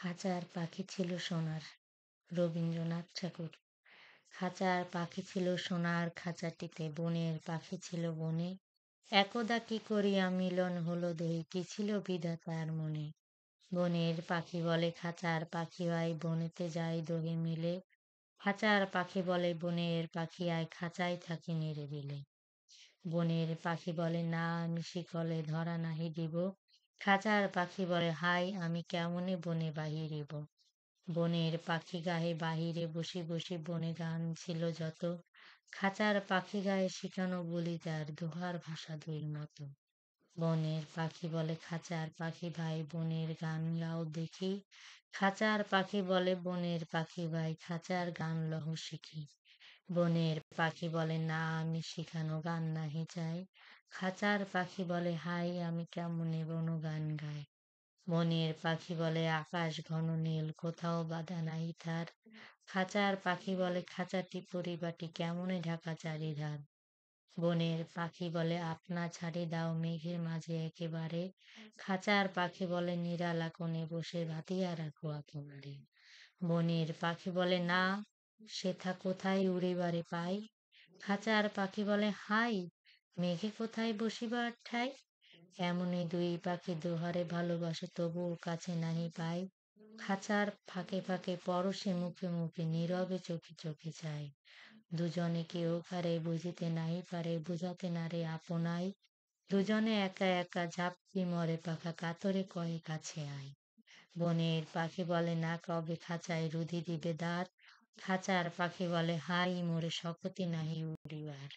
খাঁচার পাখি ছিল সোনার। রবীন্দ্রনাথ ঠাকুর। খাঁচার পাখি ছিল সোনার খাঁচাটিতে, বনের পাখি ছিল বনে। একদা কি করিয়া মিলন হলো দুই, কি ছিল বিধাতার মনে। বনের পাখি বলে খাঁচার পাখি আয়, বনেতে যাই দোহে মিলে। খাঁচার পাখি বলে বনের পাখি আয়, খাঁচায় থাকি নিরিবিলে। বনের পাখি বলে না আমি শিকলে ধরা নাহি দিব। খাঁচার পাখি বলে হাই আমি কেমনে বনে বাহিরিব। বনের পাখি গায়ে বাহিরে বসে বসে বনে গান ছিল যত। খাঁচার পাখি গায়ে শিখানো বলি তার দোহার ভাষা দুই মতো। বনের পাখি বলে খাঁচার পাখি ভাই বনের গান গাও দেখি। খাঁচার পাখি বলে বনের পাখি ভাই খাঁচার গান লহ শিখি। বনের পাখি বলে না আমি শিখানো গান নাহি চাই। খাঁচার পাখি বলে হাই আমি কেমনে বন গান গাই। বনের পাখি বলে আকাশ ঘন নীল, কোথাও বাধা নাই তার। খাঁচার পাখি বলে খাঁচাটি পরিবাটি কেমনে ঢাকা চারিধার। বনের পাখি বলে আপনা ছাড়ি দাও মেঘের মাঝে একেবারে। খাঁচার পাখি বলে নিরালা কোণে বসে ভাতিয়া রাখো একেবারে। বনের পাখি বলে না সেথা কোথায় উড়িবারে পাই। খাঁচার পাখি বলে হাই মেঘে কোথায় বসিবার ঠাই। এমনই দুই পাখি দোহারে ভালোবাসে তবুও কাছে নাহি পাই। খাঁচার ফাঁকে ফাঁকে পরশে মুখে মুখে নীরবে চোখে চোখে চায়। দুজনে কেউ কারে বুঝিতে নাহি পারে, বুঝাতে নারে আপনাই। দুজনে একা একা ঝাঁপটি মরে পাখা কাতরে কয়ে কাছে আয়। বনের পাখি বলে না কবে খাঁচায় রুধি দিবে দ্বার। খাঁচার পাখি বলে হাই মোরে শকতি নাহি উড়িবার।